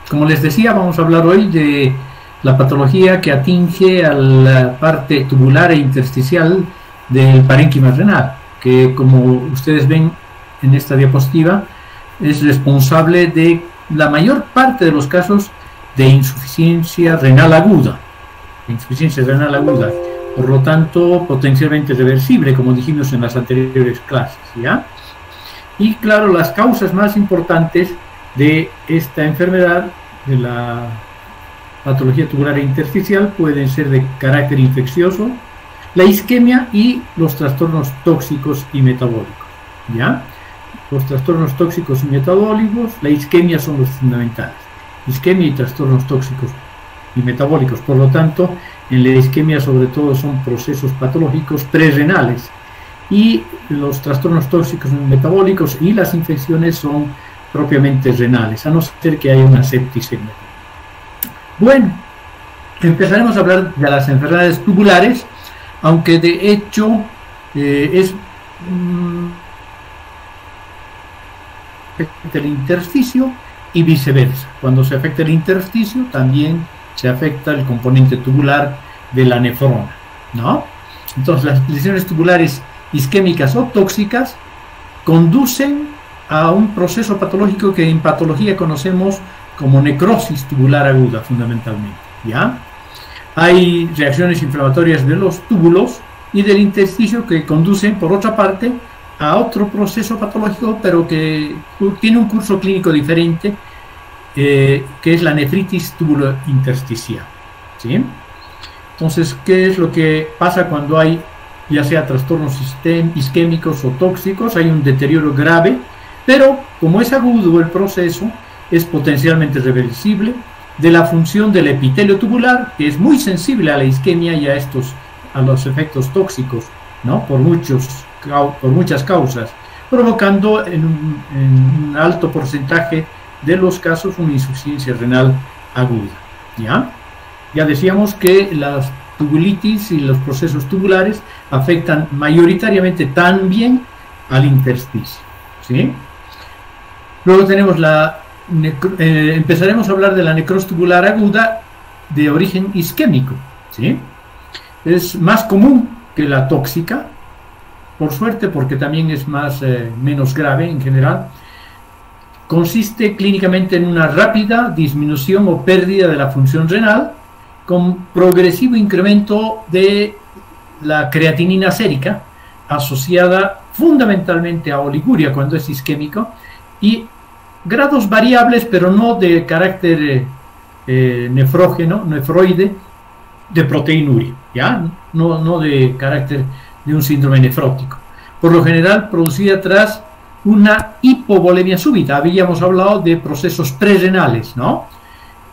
Como les decía, vamos a hablar hoy de la patología que atinge a la parte tubular e intersticial del parénquima renal, que como ustedes ven en esta diapositiva, es responsable de la mayor parte de los casos de insuficiencia renal aguda. Por lo tanto, potencialmente reversible, como dijimos en las anteriores clases, ¿ya? Y claro, las causas más importantes de esta enfermedad, de la patología tubular e intersticial, pueden ser de carácter infeccioso, la isquemia y los trastornos tóxicos y metabólicos, ¿ya? Los trastornos tóxicos y metabólicos, la isquemia son los fundamentales. Isquemia y trastornos tóxicos y metabólicos. Por lo tanto, en la isquemia sobre todo son procesos patológicos prerrenales y los trastornos tóxicos y metabólicos y las infecciones son propiamente renales, a no ser que haya una septicemia. Bueno, empezaremos a hablar de las enfermedades tubulares, aunque de hecho es el intersticio y viceversa. Cuando se afecta el intersticio, también se afecta el componente tubular de la nefrona, ¿no? Entonces, las lesiones tubulares isquémicas o tóxicas conducen a un proceso patológico que en patología conocemos como necrosis tubular aguda, fundamentalmente, ¿ya? Hay reacciones inflamatorias de los túbulos y del intersticio que conducen, por otra parte, a otro proceso patológico, pero que tiene un curso clínico diferente, que es la nefritis tubulointersticial, ¿sí? Entonces, ¿qué es lo que pasa cuando hay, ya sea trastornos isquémicos o tóxicos? Hay un deterioro grave, pero como es agudo el proceso, es potencialmente reversible, de la función del epitelio tubular, que es muy sensible a la isquemia y a los efectos tóxicos, ¿no? Por muchas causas, provocando en un alto porcentaje de los casos una insuficiencia renal aguda, ¿ya? Ya decíamos que las tubulitis y los procesos tubulares afectan mayoritariamente también al intersticio, ¿sí? Luego tenemos empezaremos a hablar de la necrosis tubular aguda de origen isquémico, ¿sí? Es más común que la tóxica, por suerte, porque también es menos grave en general. Consiste clínicamente en una rápida disminución o pérdida de la función renal con progresivo incremento de la creatinina sérica asociada fundamentalmente a oliguria cuando es isquémico y grados variables, pero no de carácter nefroide, de proteinuria, ¿ya? No de carácter de un síndrome nefrótico. Por lo general producida tras una hipovolemia súbita. Habíamos hablado de procesos prerrenales, ¿no?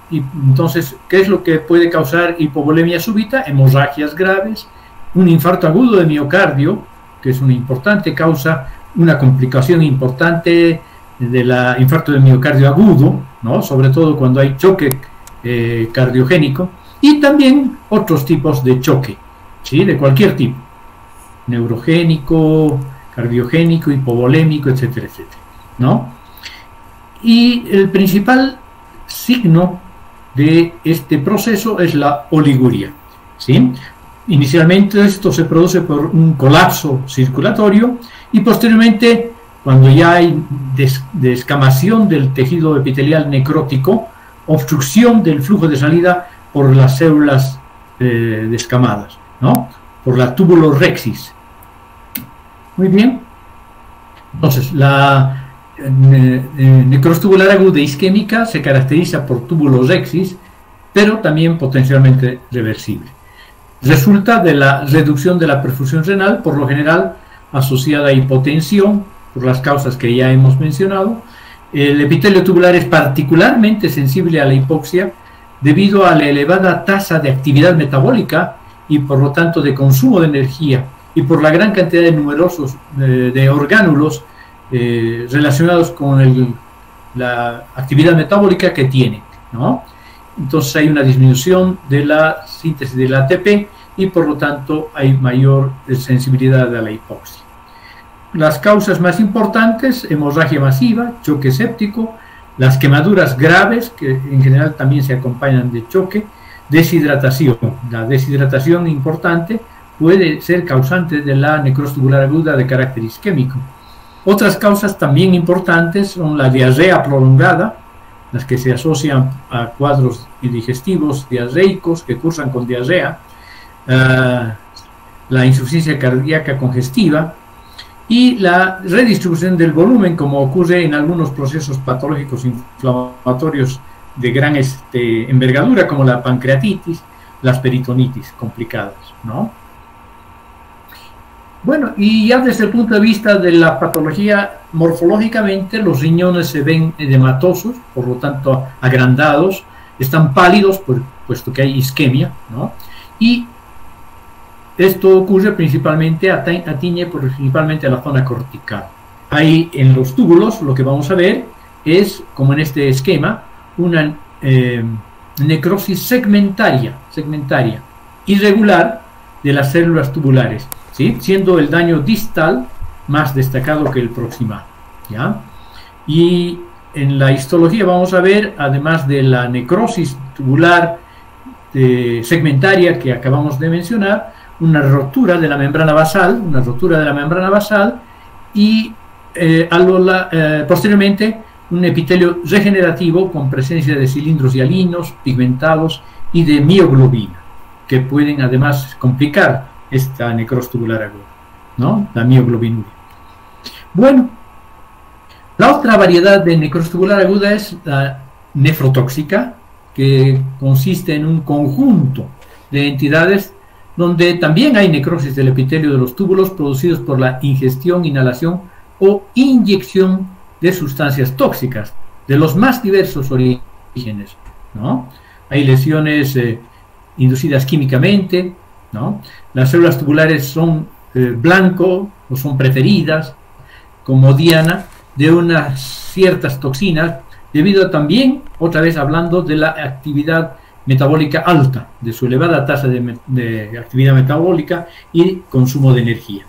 Y entonces, ¿qué es lo que puede causar hipovolemia súbita? Hemorragias graves, un infarto agudo de miocardio, que es una importante causa, una complicación importante del infarto de miocardio agudo, ¿no? Sobre todo cuando hay choque cardiogénico, y también otros tipos de choque, ¿sí? De cualquier tipo, neurogénico, cardiogénico, hipovolémico, etcétera, etcétera, ¿no? Y el principal signo de este proceso es la oliguria, ¿sí? Inicialmente esto se produce por un colapso circulatorio y posteriormente, cuando ya hay descamación del tejido epitelial necrótico, obstrucción del flujo de salida por las células descamadas, ¿no? Por la tubulorexis. Muy bien. Entonces, la necrosis tubular aguda isquémica se caracteriza por tubulorexis, pero también potencialmente reversible. Resulta de la reducción de la perfusión renal, por lo general asociada a hipotensión, por las causas que ya hemos mencionado. El epitelio tubular es particularmente sensible a la hipoxia debido a la elevada tasa de actividad metabólica y por lo tanto de consumo de energía y por la gran cantidad de numerosos de orgánulos relacionados con la actividad metabólica que tiene, ¿no? Entonces hay una disminución de la síntesis del ATP y por lo tanto hay mayor sensibilidad a la hipoxia. Las causas más importantes: hemorragia masiva, choque séptico, Las quemaduras graves, que en general también se acompañan de choque. Deshidratación. La deshidratación importante puede ser causante de la necrosis tubular aguda de carácter isquémico. Otras causas también importantes son la diarrea prolongada, las que se asocian a cuadros digestivos diarreicos que cursan con diarrea, la insuficiencia cardíaca congestiva y la redistribución del volumen, como ocurre en algunos procesos patológicos inflamatorios de gran envergadura, como la pancreatitis, las peritonitis complicadas, ¿no? Bueno, y ya desde el punto de vista de la patología, morfológicamente los riñones se ven edematosos, por lo tanto agrandados, están pálidos, puesto que hay isquemia, ¿no? Y esto ocurre principalmente, atiñe principalmente a la zona cortical. Ahí en los túbulos lo que vamos a ver es, como en este esquema, una necrosis segmentaria, irregular de las células tubulares, ¿sí? Siendo el daño distal más destacado que el proximal, ¿ya? Y en la histología vamos a ver, además de la necrosis tubular segmentaria que acabamos de mencionar, una rotura de la membrana basal, y posteriormente un epitelio regenerativo con presencia de cilindros hialinos, pigmentados y de mioglobina, que pueden además complicar esta necrosis tubular aguda, ¿no? La mioglobinuria. Bueno, la otra variedad de necrosis tubular aguda es la nefrotóxica, que consiste en un conjunto de entidades donde también hay necrosis del epitelio de los túbulos producidos por la ingestión, inhalación o inyección de sustancias tóxicas de los más diversos orígenes, ¿no? Hay lesiones inducidas químicamente, ¿no? Las células tubulares son blanco o son preferidas como diana de unas ciertas toxinas, debido también, otra vez hablando de la actividad metabólica alta, de su elevada tasa de actividad metabólica y consumo de energía,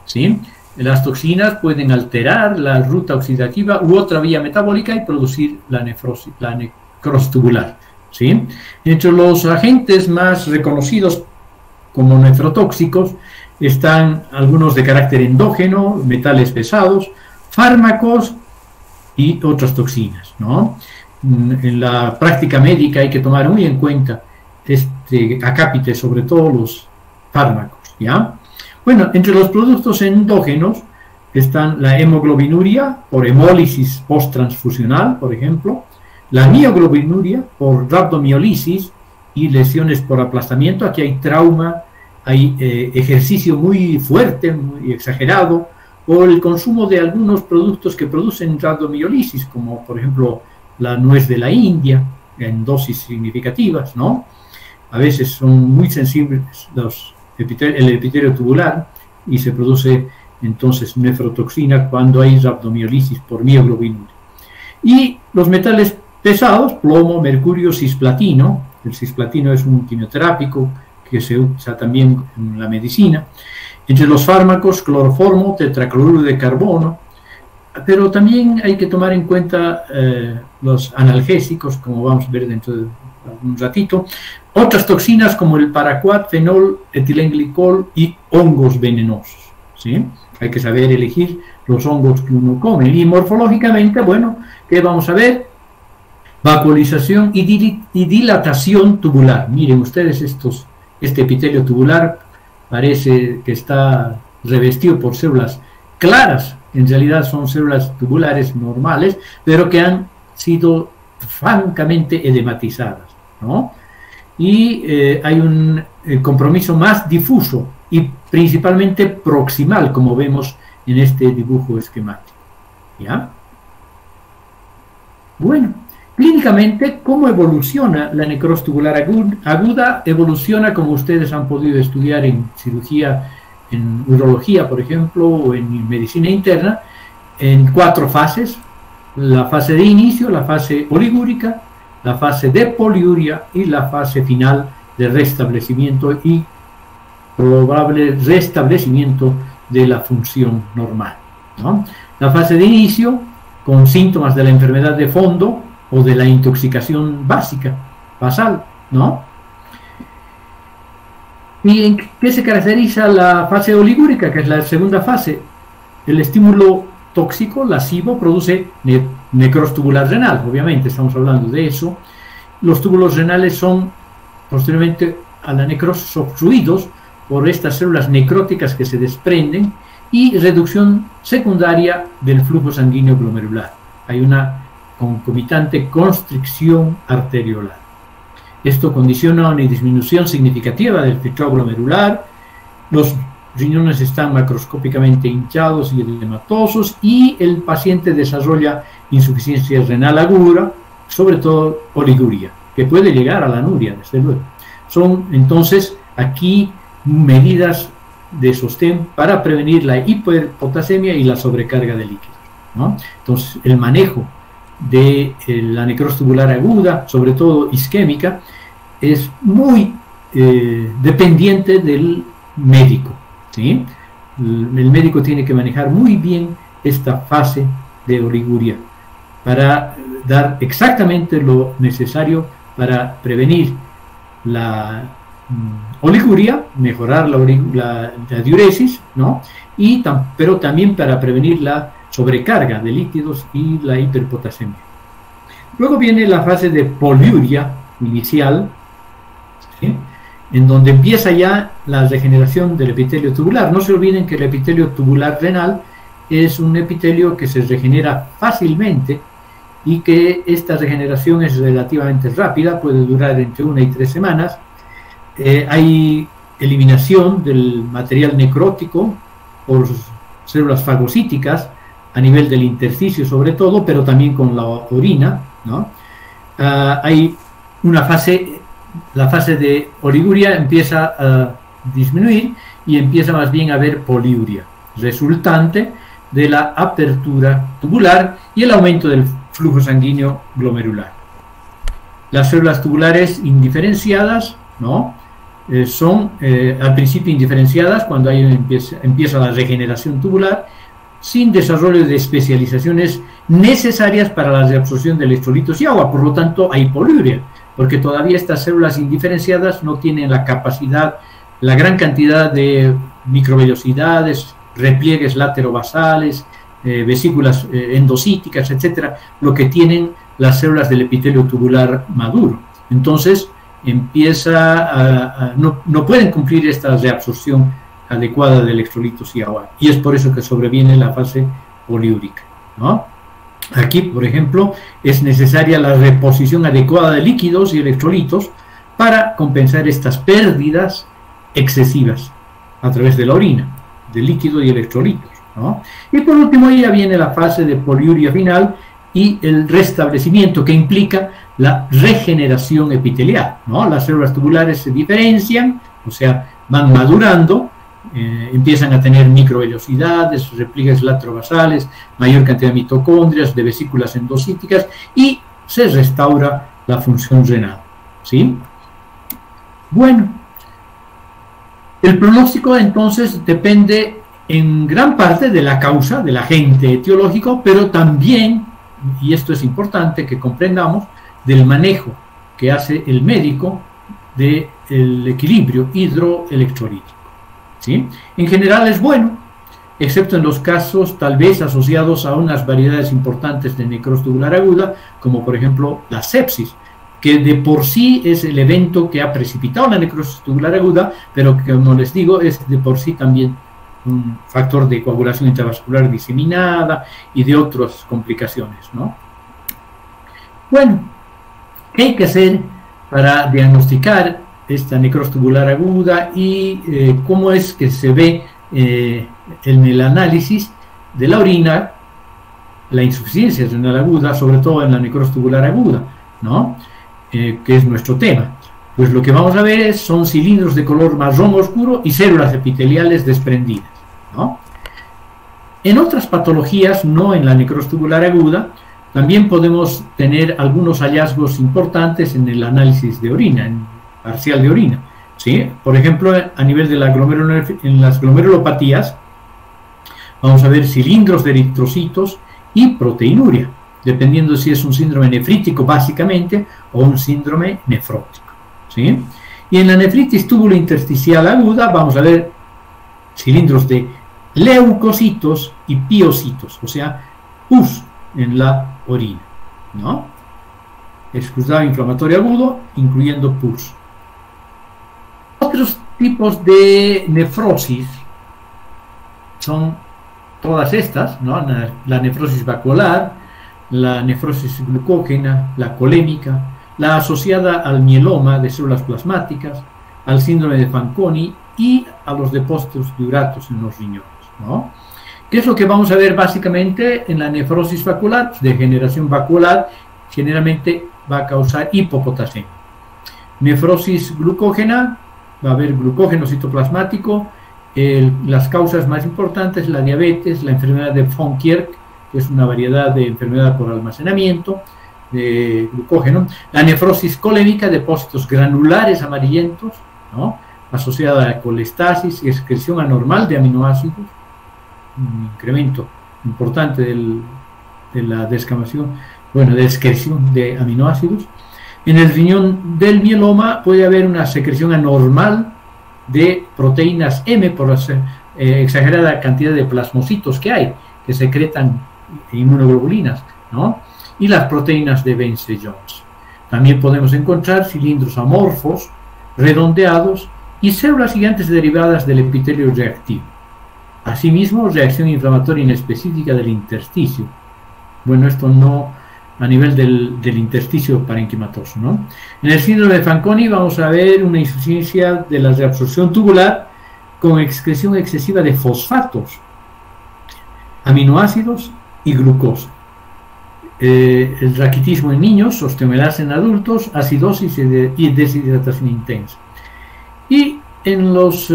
¿sí? Las toxinas pueden alterar la ruta oxidativa u otra vía metabólica y producir la necrosis tubular, ¿sí? Entre los agentes más reconocidos como nefrotóxicos están algunos de carácter endógeno, metales pesados, fármacos y otras toxinas, ¿no? En la práctica médica hay que tomar muy en cuenta este acápite, sobre todo los fármacos, ¿ya? Bueno, entre los productos endógenos están la hemoglobinuria por hemólisis posttransfusional, por ejemplo, la mioglobinuria por rhabdomiólisis y lesiones por aplastamiento. Aquí hay trauma, hay ejercicio muy fuerte, muy exagerado, o el consumo de algunos productos que producen rhabdomiólisis, como por ejemplo la nuez de la India, en dosis significativas, ¿no? A veces son muy sensibles el epitelio tubular y se produce entonces nefrotoxina cuando hay rhabdomiólisis por mioglobinuria. Y los metales pesados, plomo, mercurio, cisplatino. El cisplatino es un quimioterápico que se usa también en la medicina. Entre los fármacos, cloroformo, tetracloruro de carbono, pero también hay que tomar en cuenta los analgésicos, como vamos a ver dentro de un ratito, otras toxinas como el paraquat, fenol, etilenglicol y hongos venenosos, ¿sí? Hay que saber elegir los hongos que uno come. Y morfológicamente, bueno, ¿qué vamos a ver? Vacuolización y dilatación tubular. Miren ustedes este epitelio tubular parece que está revestido por células claras. En realidad son células tubulares normales, pero que han sido francamente edematizadas, ¿no? Y hay un compromiso más difuso y principalmente proximal, como vemos en este dibujo esquemático, ¿ya? Bueno, clínicamente, ¿cómo evoluciona la necrosis tubular aguda? Evoluciona, como ustedes han podido estudiar en cirugía, en urología, por ejemplo, o en medicina interna, en 4 fases: la fase de inicio, la fase oligúrica, la fase de poliuria y la fase final de restablecimiento y probable restablecimiento de la función normal, ¿no? La fase de inicio con síntomas de la enfermedad de fondo o de la intoxicación básica, basal, ¿no? ¿Y en qué se caracteriza la fase oligúrica, que es la segunda fase? El estímulo tóxico, lascivo, produce necrosis tubular renal, obviamente, estamos hablando de eso. Los túbulos renales son, posteriormente a la necrosis, obstruidos por estas células necróticas que se desprenden y reducción secundaria del flujo sanguíneo glomerular. Hay una concomitante constricción arteriolar. Esto condiciona una disminución significativa del filtrado glomerular, los riñones están macroscópicamente hinchados y edematosos y el paciente desarrolla insuficiencia renal aguda, sobre todo oliguria, que puede llegar a la anuria, desde luego. Son entonces aquí medidas de sostén para prevenir la hiperpotasemia y la sobrecarga de líquidos, ¿no? Entonces, el manejo de la necrosis tubular aguda, sobre todo isquémica, es muy dependiente del médico, ¿sí? El médico tiene que manejar muy bien esta fase de oliguria para dar exactamente lo necesario para prevenir la oliguria, mejorar la diuresis, ¿no? Pero también para prevenir la sobrecarga de líquidos y la hiperpotasemia. Luego viene la fase de poliuria inicial, ¿sí?, en donde empieza ya la regeneración del epitelio tubular. No se olviden que el epitelio tubular renal es un epitelio que se regenera fácilmente y que esta regeneración es relativamente rápida, puede durar entre 1 y 3 semanas. Hay eliminación del material necrótico por células fagocíticas a nivel del intersticio sobre todo, pero también con la orina, ¿no? Hay una fase, la fase de oliguria empieza a disminuir y empieza más bien a haber poliuria, resultante de la apertura tubular y el aumento del flujo sanguíneo glomerular. Las células tubulares indiferenciadas, ¿no?, son al principio indiferenciadas cuando empieza la regeneración tubular, sin desarrollo de especializaciones necesarias para la reabsorción de electrolitos y agua. Por lo tanto, hay poliuria, porque todavía estas células indiferenciadas no tienen la capacidad, la gran cantidad de microvellosidades, repliegues laterobasales, vesículas endocíticas, etcétera, lo que tienen las células del epitelio tubular maduro. Entonces, no pueden cumplir esta reabsorción adecuada de electrolitos y agua, y es por eso que sobreviene la fase poliúrica, ¿no? Aquí, por ejemplo, es necesaria la reposición adecuada de líquidos y electrolitos para compensar estas pérdidas excesivas a través de la orina, de líquido y electrolitos, ¿no? Y por último ya viene la fase de poliuria final y el restablecimiento, que implica la regeneración epitelial, ¿no? Las células tubulares se diferencian, o sea, van madurando, empiezan a tener microvellosidades, repliegues laterobasales, mayor cantidad de mitocondrias, de vesículas endocíticas, y se restaura la función renal, ¿sí? Bueno, el pronóstico entonces depende en gran parte de la causa, del agente etiológico, pero también, y esto es importante que comprendamos, del manejo que hace el médico del equilibrio hidroelectrolítico, ¿sí? En general es bueno, excepto en los casos tal vez asociados a unas variedades importantes de necrosis tubular aguda, como por ejemplo la sepsis, que de por sí es el evento que ha precipitado la necrosis tubular aguda, pero que, como les digo, es de por sí también un factor de coagulación intravascular diseminada y de otras complicaciones, ¿no? Bueno, ¿qué hay que hacer para diagnosticar esta necrosis tubular aguda y cómo es que se ve en el análisis de la orina la insuficiencia renal aguda, sobre todo en la necrosis tubular aguda, ¿no? Que es nuestro tema? Pues lo que vamos a ver son cilindros de color marrón oscuro y células epiteliales desprendidas, ¿no? En otras patologías, no en la necrosis tubular aguda, también podemos tener algunos hallazgos importantes en el análisis de orina, en parcial de orina, ¿sí? Por ejemplo, a nivel de en las glomerulopatías, vamos a ver cilindros de eritrocitos y proteinuria, dependiendo si es un síndrome nefrítico básicamente o un síndrome nefrótico, ¿sí? Y en la nefritis tubulointersticial aguda vamos a ver cilindros de leucocitos y piocitos, o sea, pus en la orina, ¿no? Excusado inflamatorio agudo, incluyendo pus. Otros tipos de nefrosis son todas estas, ¿no? La nefrosis vacuolar, la nefrosis glucógena, la colémica, la asociada al mieloma de células plasmáticas, al síndrome de Fanconi y a los depósitos de uratos en los riñones, ¿no? ¿Qué es lo que vamos a ver básicamente en la nefrosis vacuolar? Degeneración vacuolar generalmente va a causar hipopotasemia. Nefrosis glucógena, va a haber glucógeno citoplasmático. Las causas más importantes, la diabetes, la enfermedad de von Kierk, que es una variedad de enfermedad por almacenamiento de glucógeno. La nefrosis colémica, depósitos granulares amarillentos, ¿no? Asociada a colestasis y excreción anormal de aminoácidos, un incremento importante de la descamación, bueno, de excreción de aminoácidos. En el riñón del mieloma puede haber una secreción anormal de proteínas M por la exagerada cantidad de plasmocitos que hay, que secretan inmunoglobulinas, ¿no? Y las proteínas de Bence-Jones. También podemos encontrar cilindros amorfos, redondeados y células gigantes derivadas del epitelio reactivo. Asimismo, reacción inflamatoria inespecífica del intersticio. Bueno, esto no a nivel del intersticio parenquimatoso, ¿no? En el síndrome de Fanconi vamos a ver una insuficiencia de la reabsorción tubular con excreción excesiva de fosfatos, aminoácidos y glucosa. El raquitismo en niños, osteomerasa en adultos, acidosis y deshidratación intensa. Y en los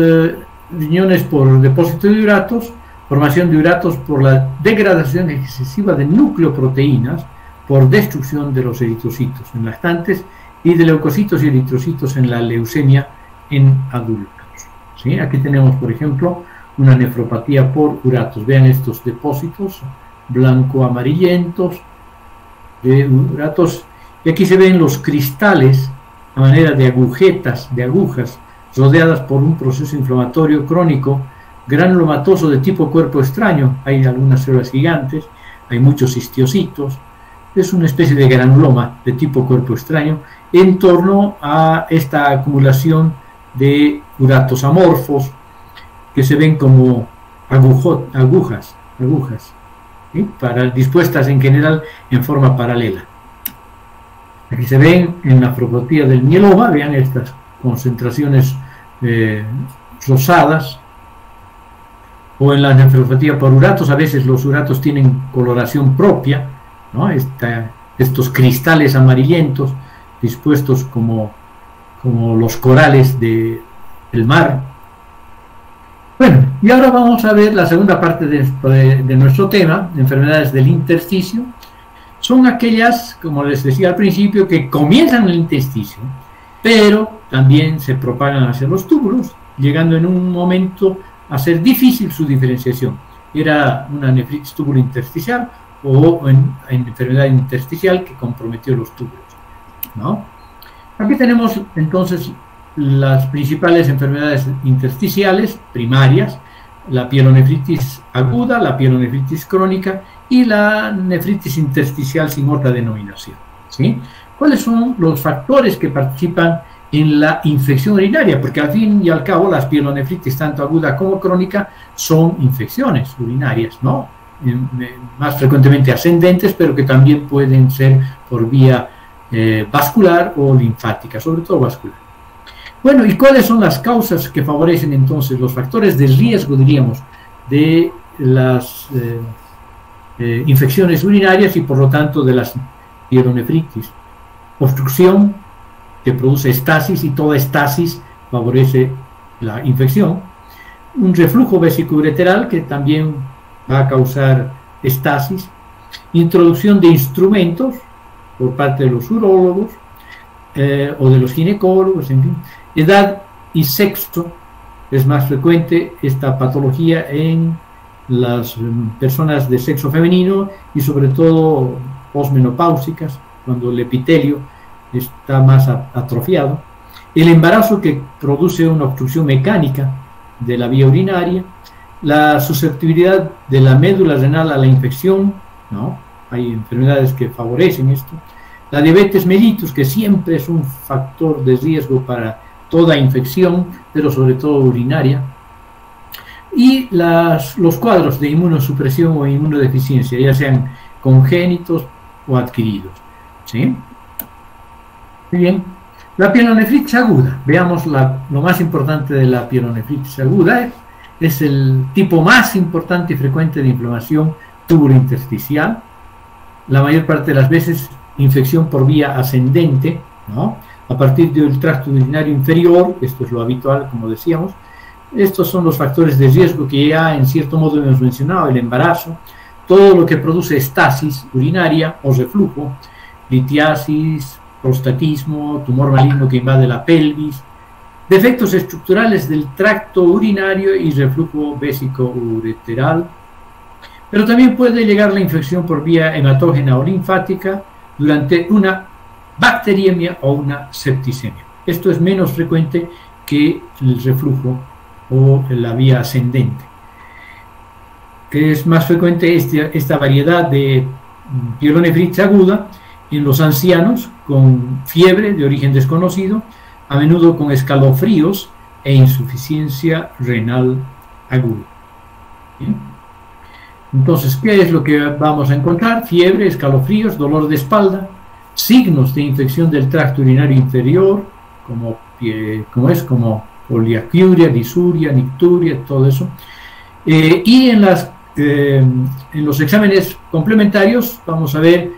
riñones por depósito de uratos, formación de uratos por la degradación excesiva de nucleoproteínas, por destrucción de los eritrocitos en lactantes y de leucocitos y eritrocitos en la leucemia en adultos, ¿sí? Aquí tenemos, por ejemplo, una nefropatía por uratos. Vean estos depósitos blanco-amarillentos de uratos. Y aquí se ven los cristales a manera de agujetas, de agujas, rodeadas por un proceso inflamatorio crónico granulomatoso de tipo cuerpo extraño. Hay algunas células gigantes, hay muchos histiocitos. Es una especie de granuloma de tipo cuerpo extraño en torno a esta acumulación de uratos amorfos que se ven como agujas, ¿sí? Dispuestas en general en forma paralela. Aquí se ven en la nefropatía del mieloma, vean estas concentraciones rosadas, o en la nefropatía por uratos. A veces los uratos tienen coloración propia, ¿no? Estos cristales amarillentos dispuestos como los corales del mar. Bueno, y ahora vamos a ver la segunda parte de nuestro tema, enfermedades del intersticio. Son aquellas, como les decía al principio, que comienzan en el intersticio, pero también se propagan hacia los túbulos, llegando en un momento a ser difícil su diferenciación. Era una nefritis tubulointersticial o en enfermedad intersticial que comprometió los túbulos, ¿no? Aquí tenemos entonces las principales enfermedades intersticiales primarias: la pielonefritis aguda, la pielonefritis crónica y la nefritis intersticial sin otra denominación, ¿sí? ¿Cuáles son los factores que participan en la infección urinaria? Porque al fin y al cabo las pielonefritis, tanto aguda como crónica, son infecciones urinarias, ¿no? Más frecuentemente ascendentes, pero que también pueden ser por vía vascular o linfática, sobre todo vascular. Bueno, ¿y cuáles son las causas que favorecen entonces los factores de riesgo, diríamos, de las infecciones urinarias y por lo tanto de las pielonefritis? Obstrucción, que produce estasis, y toda estasis favorece la infección. Un reflujo vesicoureteral, que también va a causar estasis. Introducción de instrumentos por parte de los urólogos o de los ginecólogos, en fin. Edad y sexo, es más frecuente esta patología en las personas de sexo femenino y sobre todo posmenopáusicas, cuando el epitelio está más atrofiado, el embarazo que produce una obstrucción mecánica de la vía urinaria, la susceptibilidad de la médula renal a la infección, ¿no? Hay enfermedades que favorecen esto, la diabetes mellitus, que siempre es un factor de riesgo para toda infección, pero sobre todo urinaria, y los cuadros de inmunosupresión o inmunodeficiencia, ya sean congénitos o adquiridos, ¿sí? Muy bien. La pielonefritis aguda, veamos lo más importante de la pielonefritis aguda, es el tipo más importante y frecuente de inflamación tubulointersticial, la mayor parte de las veces infección por vía ascendente, ¿no? A partir del tracto urinario inferior, esto es lo habitual, como decíamos. Estos son los factores de riesgo que ya en cierto modo hemos mencionado: el embarazo, todo lo que produce estasis urinaria o reflujo, litiasis, prostatismo, tumor maligno que invade la pelvis, defectos estructurales del tracto urinario y reflujo vésico-ureteral, pero también puede llegar la infección por vía hematógena o linfática durante una bacteriemia o una septicemia. Esto es menos frecuente que el reflujo o la vía ascendente. Que es más frecuente esta variedad de pielonefritis aguda en los ancianos con fiebre de origen desconocido, a menudo con escalofríos e insuficiencia renal aguda. ¿Bien? Entonces, ¿qué es lo que vamos a encontrar? Fiebre, escalofríos, dolor de espalda, signos de infección del tracto urinario inferior, como poliaquiuria, disuria, nicturia, todo eso. Y en los exámenes complementarios vamos a ver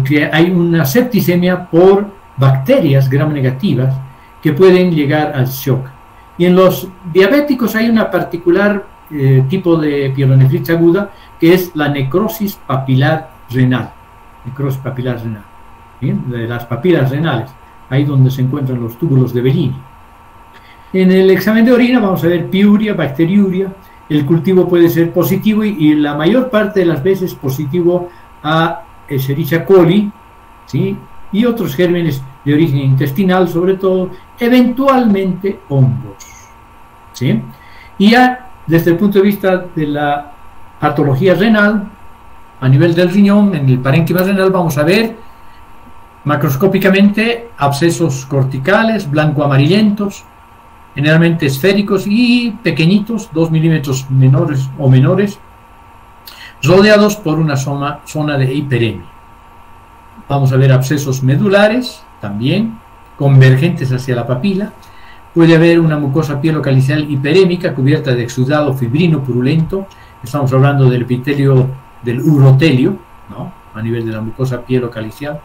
que hay una septicemia por bacterias gram negativas que pueden llegar al shock. Y en los diabéticos hay una particular tipo de pielonefritis aguda, que es la necrosis papilar renal. Necrosis papilar renal. ¿Bien? De las papilas renales, ahí donde se encuentran los túbulos de Bellini. En el examen de orina vamos a ver piuria, bacteriuria. El cultivo puede ser positivo y la mayor parte de las veces positivo a Escherichia coli, ¿sí? Y otros gérmenes de origen intestinal, sobre todo, eventualmente hongos, ¿sí? Y ya desde el punto de vista de la patología renal, a nivel del riñón, en el parénquima renal vamos a ver macroscópicamente abscesos corticales, blanco-amarillentos, generalmente esféricos y pequeñitos, 2 milímetros menores, rodeados por una zona de hiperemia. Vamos a ver abscesos medulares, también, convergentes hacia la papila. Puede haber una mucosa pielocalicial hiperémica cubierta de exudado fibrino purulento. Estamos hablando del epitelio del urotelio, ¿no? A nivel de la mucosa pielocalicial.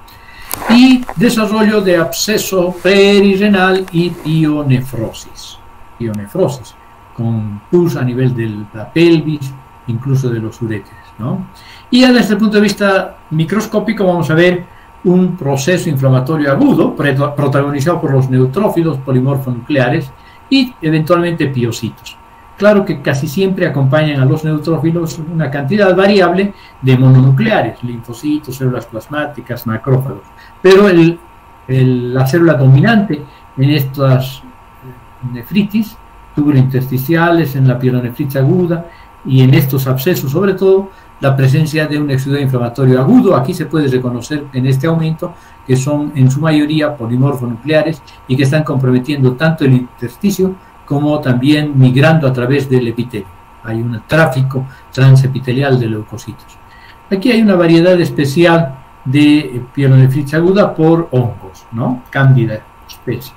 Y desarrollo de absceso perirenal y pionefrosis, con pus a nivel de la pelvis, incluso de los uréteres, ¿no? Y ya desde el punto de vista microscópico vamos a ver un proceso inflamatorio agudo protagonizado por los neutrófilos polimorfonucleares y eventualmente piocitos. Claro que casi siempre acompañan a los neutrófilos una cantidad variable de mononucleares, linfocitos, células plasmáticas, macrófagos. Pero la célula dominante en estas nefritis, tubulointersticiales, en la pielonefritis aguda y en estos abscesos, sobre todo, la presencia de un exudado inflamatorio agudo. Aquí se puede reconocer en este aumento que son en su mayoría polimorfonucleares y que están comprometiendo tanto el intersticio como también migrando a través del epitelio. Hay un tráfico transepitelial de leucocitos. Aquí hay una variedad especial de pielonefritis aguda por hongos, ¿no? Cándida especie.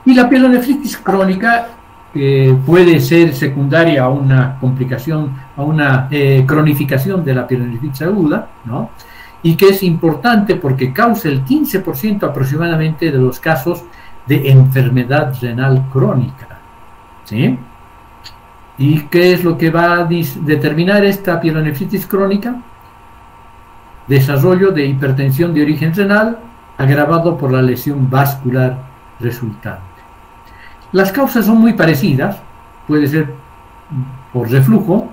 Y la pielonefritis crónica puede ser secundaria a una complicación, a una cronificación de la pielonefritis aguda, ¿no? Y que es importante porque causa el 15% aproximadamente de los casos de enfermedad renal crónica, ¿sí? ¿Y qué es lo que va a determinar esta pielonefritis crónica? Desarrollo de hipertensión de origen renal agravado por la lesión vascular resultante. Las causas son muy parecidas, puede ser por reflujo,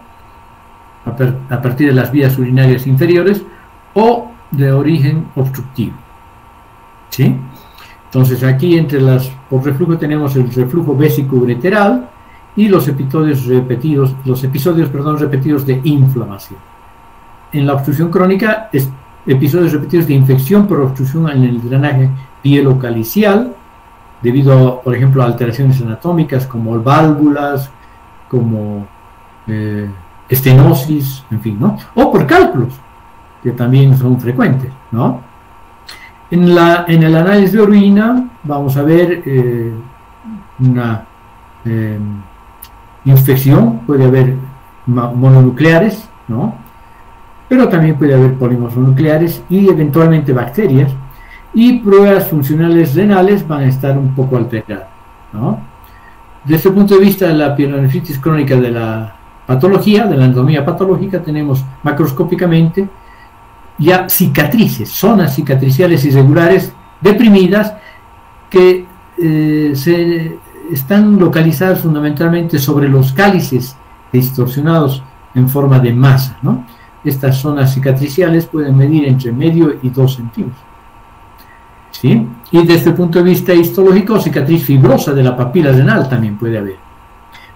a partir de las vías urinarias inferiores o de origen obstructivo. ¿Sí? Entonces aquí por reflujo tenemos el reflujo vésico-ureteral y los episodios repetidos de inflamación. En la obstrucción crónica, episodios repetidos de infección por obstrucción en el drenaje pielocalicial, debido, por ejemplo, a alteraciones anatómicas como válvulas, como estenosis, en fin, ¿no? O por cálculos, que también son frecuentes, ¿no? En el análisis de orina vamos a ver una infección, puede haber mononucleares, ¿no? Pero también puede haber polimorfonucleares y eventualmente bacterias, y pruebas funcionales renales van a estar un poco alteradas, ¿no? Desde el punto de vista de la pielonefritis crónica, de la patología, de la anatomía patológica, tenemos macroscópicamente ya cicatrices, zonas cicatriciales irregulares deprimidas que están localizadas fundamentalmente sobre los cálices distorsionados en forma de masa, ¿no? Estas zonas cicatriciales pueden medir entre medio y 2 centímetros. ¿Sí? Y desde el punto de vista histológico, cicatriz fibrosa de la papila renal también puede haber.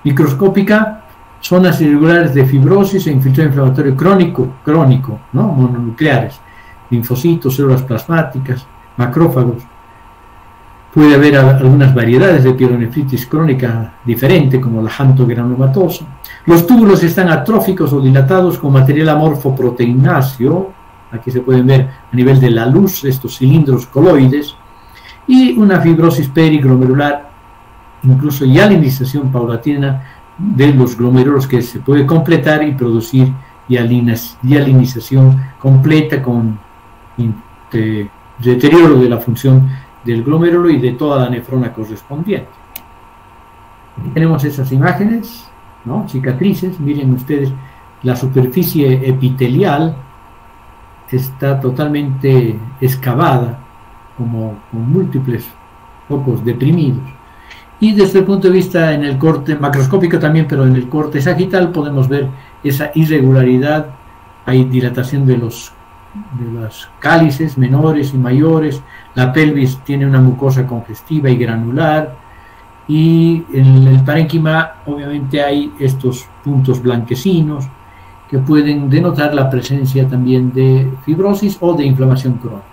Microscópica, zonas irregulares de fibrosis e infiltrado inflamatorio crónico, ¿no? Mononucleares, linfocitos, células plasmáticas, macrófagos. Puede haber algunas variedades de pielonefritis crónica diferente, como la xantogranulomatosa. Los túbulos están atróficos o dilatados con material amorfo proteináceo. Aquí se pueden ver a nivel de la luz estos cilindros coloides. Y una fibrosis periglomerular, incluso hialinización paulatina de los glomérulos, que se puede completar y producir hialinización completa con deterioro de la función del glomérulo y de toda la nefrona correspondiente. Aquí tenemos esas imágenes, ¿no? Cicatrices. Miren ustedes, la superficie epitelial está totalmente excavada, como con múltiples focos deprimidos. Y desde el punto de vista en el corte macroscópico también, pero en el corte sagital podemos ver esa irregularidad. Hay dilatación de los cálices menores y mayores. La pelvis tiene una mucosa congestiva y granular, y en el parénquima obviamente hay estos puntos blanquecinos que pueden denotar la presencia también de fibrosis o de inflamación crónica.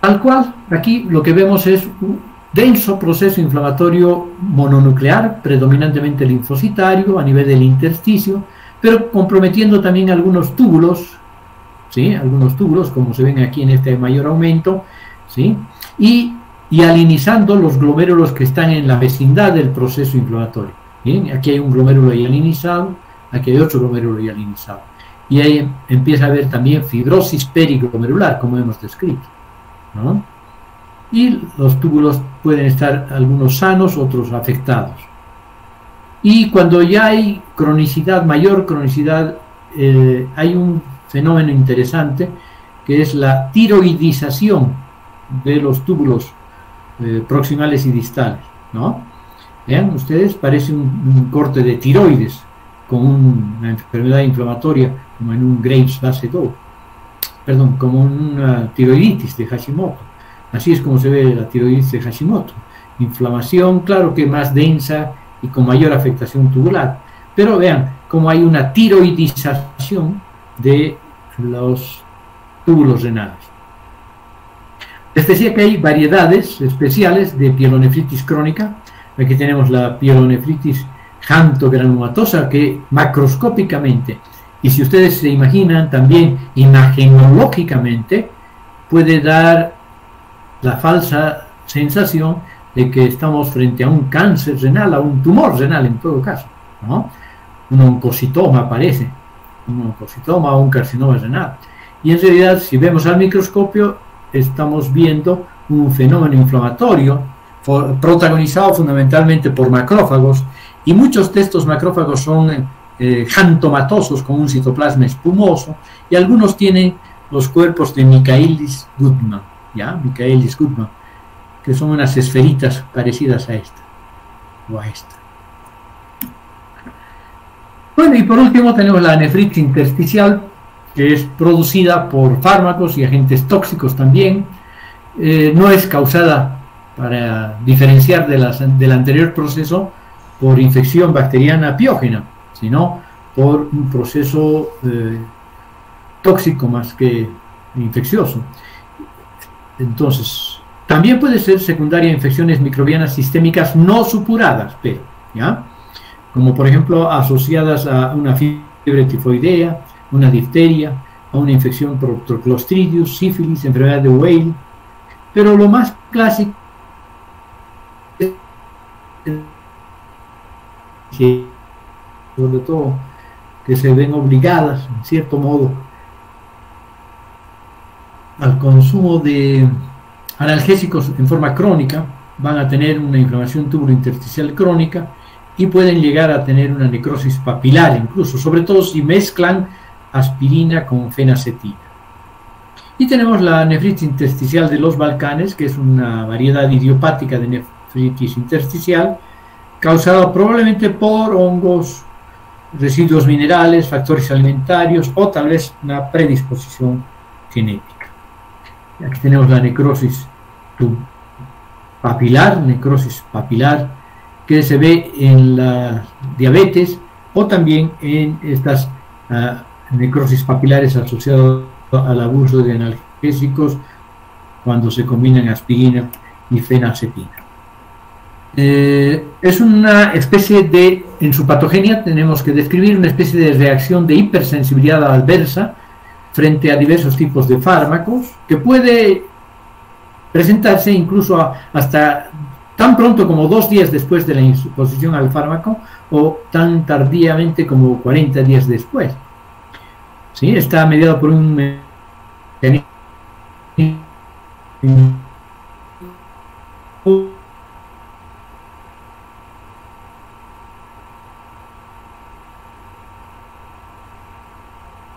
Tal cual, aquí lo que vemos es un denso proceso inflamatorio mononuclear, predominantemente linfocitario a nivel del intersticio, pero comprometiendo también algunos túbulos, ¿sí? Algunos túbulos, como se ven aquí en este mayor aumento, ¿sí? Y hialinizando los glomérulos que están en la vecindad del proceso inflamatorio. ¿Bien? Aquí hay un glomérulo hialinizado, aquí hay otro glomérulo hialinizado. Y ahí empieza a haber también fibrosis periglomerular, como hemos descrito, ¿no? Y los túbulos pueden estar algunos sanos, otros afectados. Y cuando ya hay cronicidad, mayor cronicidad, hay un fenómeno interesante que es la tiroidización de los túbulos proximales y distales, ¿no? Vean ustedes, parece un corte de tiroides con una enfermedad inflamatoria como en un Graves base 2, perdón, como una tiroiditis de Hashimoto. Así es como se ve la tiroiditis de Hashimoto. Inflamación, claro que más densa y con mayor afectación tubular, pero vean cómo hay una tiroidización de los túbulos renales. Les decía que hay variedades especiales de pielonefritis crónica. Aquí tenemos la pielonefritis xantogranulomatosa, que macroscópicamente, y si ustedes se imaginan también imagenológicamente, puede dar la falsa sensación de que estamos frente a un cáncer renal, a un tumor renal en todo caso, ¿no? Un oncocitoma parece, un oncocitoma o un carcinoma renal. Y en realidad, si vemos al microscopio, estamos viendo un fenómeno inflamatorio protagonizado fundamentalmente por macrófagos, y muchos de estos macrófagos son xantomatosos con un citoplasma espumoso, y algunos tienen los cuerpos de Michaelis-Guttman, ¿ya? Michaelis-Guttman, que son unas esferitas parecidas a esta o a esta. Bueno, y por último tenemos la nefritis intersticial, que es producida por fármacos y agentes tóxicos también. No es causada, para diferenciar del anterior proceso, por infección bacteriana piógena, sino por un proceso tóxico más que infeccioso. Entonces, también puede ser secundaria a infecciones microbianas sistémicas no supuradas, pero, ¿ya? Como por ejemplo asociadas a una fiebre tifoidea, una difteria, a una infección por Clostridium, sífilis, enfermedad de Weil. Pero lo más clásico es, sobre todo, que se ven obligadas, en cierto modo, al consumo de analgésicos en forma crónica, van a tener una inflamación tubulointersticial crónica y pueden llegar a tener una necrosis papilar, incluso, sobre todo si mezclan aspirina con fenacetina. Y tenemos la nefritis intersticial de los Balcanes, que es una variedad idiopática de nefritis intersticial, causada probablemente por hongos, residuos minerales, factores alimentarios o tal vez una predisposición genética. Aquí tenemos la necrosis papilar, que se ve en la diabetes o también en estas necrosis papilares asociadas al abuso de analgésicos cuando se combinan aspirina y fenacetina. Es una especie de, en su patogenia tenemos que describir una especie de reacción de hipersensibilidad adversa frente a diversos tipos de fármacos, que puede presentarse incluso hasta tan pronto como 2 días después de la exposición al fármaco o tan tardíamente como 40 días después. ¿Sí? Está mediado por un mecanismo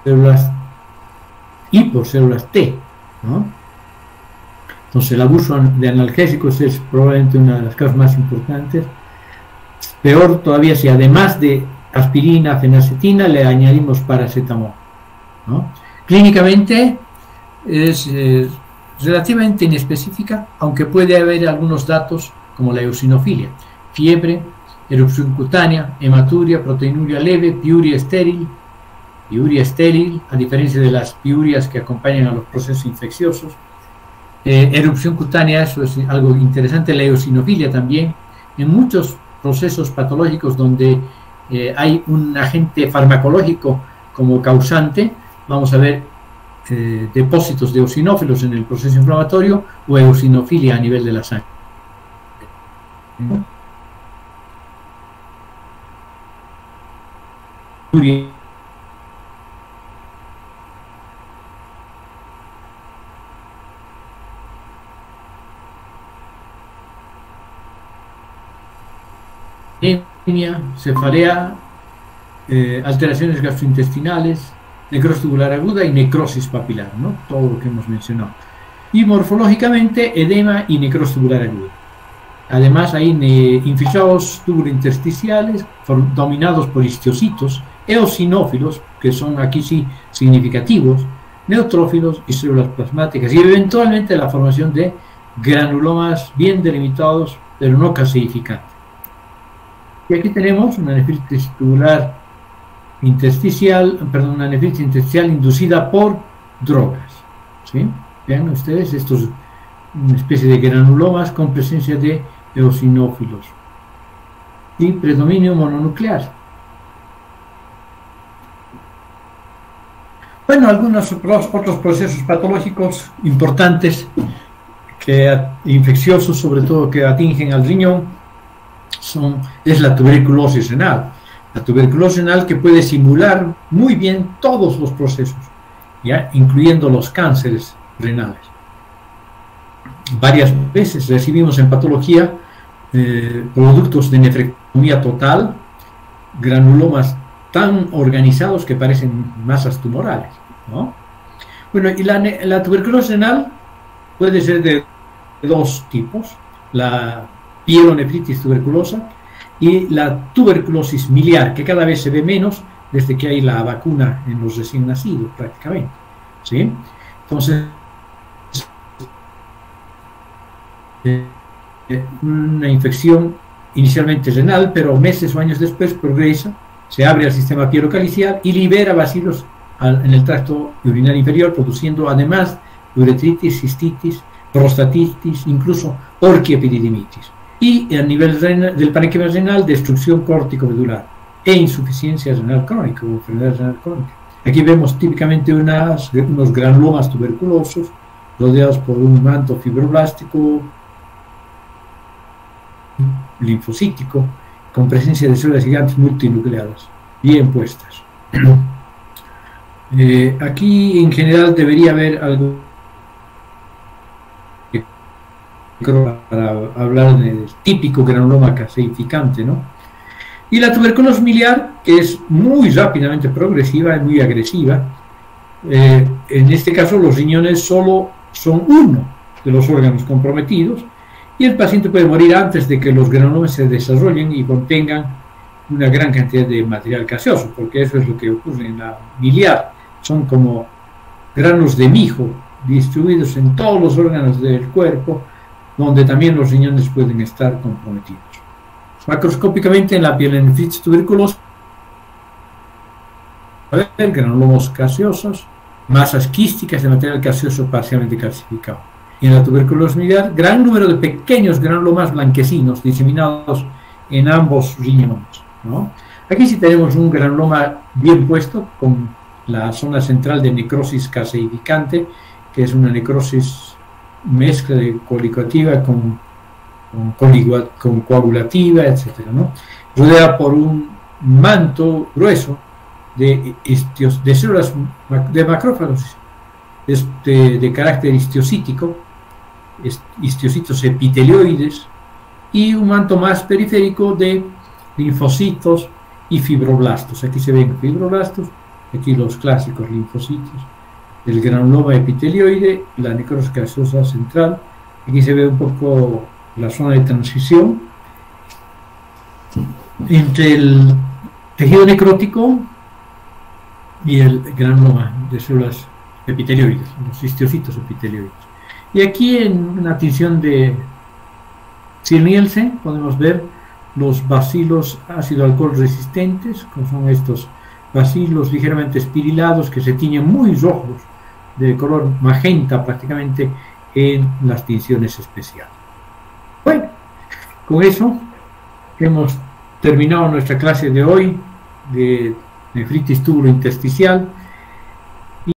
células y por células T, ¿no? Entonces el abuso de analgésicos es probablemente una de las causas más importantes. Peor todavía si además de aspirina, fenacetina le añadimos paracetamol, ¿no? Clínicamente es relativamente inespecífica, aunque puede haber algunos datos como la eosinofilia, fiebre, erupción cutánea, hematuria, proteinuria leve, piuria estéril, a diferencia de las piurias que acompañan a los procesos infecciosos. Erupción cutánea, eso es algo interesante, la eosinofilia también. En muchos procesos patológicos donde hay un agente farmacológico como causante, vamos a ver depósitos de eosinófilos en el proceso inflamatorio o eosinofilia a nivel de la sangre. Anemia, cefalea, alteraciones gastrointestinales, necrosis tubular aguda y necrosis papilar, ¿no? Todo lo que hemos mencionado. Y morfológicamente, edema y necrosis tubular aguda. Además, hay infiltrados tubulointersticiales dominados por histocitos, eosinófilos, que son aquí sí significativos, neutrófilos y células plasmáticas, y eventualmente la formación de granulomas bien delimitados, pero no calcificantes. Y aquí tenemos una nefritis tubular intersticial, una nefritis intersticial inducida por drogas, ¿sí? Vean ustedes, esto es una especie de granulomas con presencia de eosinófilos y predominio mononuclear. Bueno, algunos otros procesos patológicos importantes, infecciosos sobre todo, que atingen al riñón, es la tuberculosis renal. La tuberculosis renal que puede simular muy bien todos los procesos, ¿ya? Incluyendo los cánceres renales. Varias veces recibimos en patología productos de nefrectomía total, granulomas tan organizados que parecen masas tumorales, ¿no? Bueno, y la tuberculosis renal puede ser de 2 tipos: la pielonefritis tuberculosa y la tuberculosis miliar, que cada vez se ve menos desde que hay la vacuna en los recién nacidos prácticamente, ¿sí? Entonces, una infección inicialmente renal, pero meses o años después progresa, se abre al sistema pielocalicial y libera bacilos en el tracto urinario inferior, produciendo además uretritis, cistitis, prostatitis, incluso orquiepididimitis. Y a nivel del parénquima renal, destrucción córtico-medular e insuficiencia renal crónica o enfermedad renal crónica. Aquí vemos típicamente unos granulomas tuberculosos rodeados por un manto fibroblástico linfocítico con presencia de células gigantes multinucleadas bien puestas. Aquí en general debería haber algo para hablar del típico granuloma caseificante, ¿no? Y la tuberculosis miliar, que es muy rápidamente progresiva y muy agresiva. En este caso los riñones solo son uno de los órganos comprometidos y el paciente puede morir antes de que los granulomas se desarrollen y contengan una gran cantidad de material gaseoso, porque eso es lo que ocurre en la miliar. Son como granos de mijo distribuidos en todos los órganos del cuerpo, donde también los riñones pueden estar comprometidos. Macroscópicamente en la pielonefritis tuberculosa, granulomas gaseosos, masas quísticas de material gaseoso parcialmente calcificado. Y en la tuberculosis miliar, gran número de pequeños granulomas blanquecinos diseminados en ambos riñones, ¿no? Aquí sí tenemos un granuloma bien puesto con la zona central de necrosis caseificante, que es una necrosis mezcla de coligativa con coagulativa, etcétera, ¿no? Rodeada por un manto grueso de células de macrófagos de carácter histiocítico, histocitos epitelioides, y un manto más periférico de linfocitos y fibroblastos. Aquí se ven fibroblastos, aquí los clásicos linfocitos, el granuloma epitelioide, la necrosis gaseosa central. Aquí se ve un poco la zona de transición entre el tejido necrótico y el granuloma de células epitelioides, los histocitos epitelioides. Y aquí en una tinción de Ziehl-Nielsen podemos ver los bacilos ácido alcohol resistentes, como son estos bacilos ligeramente espirilados que se tiñen muy rojos, de color magenta prácticamente, en las tinciones especiales. Bueno, con eso hemos terminado nuestra clase de hoy de nefritis tubulointersticial.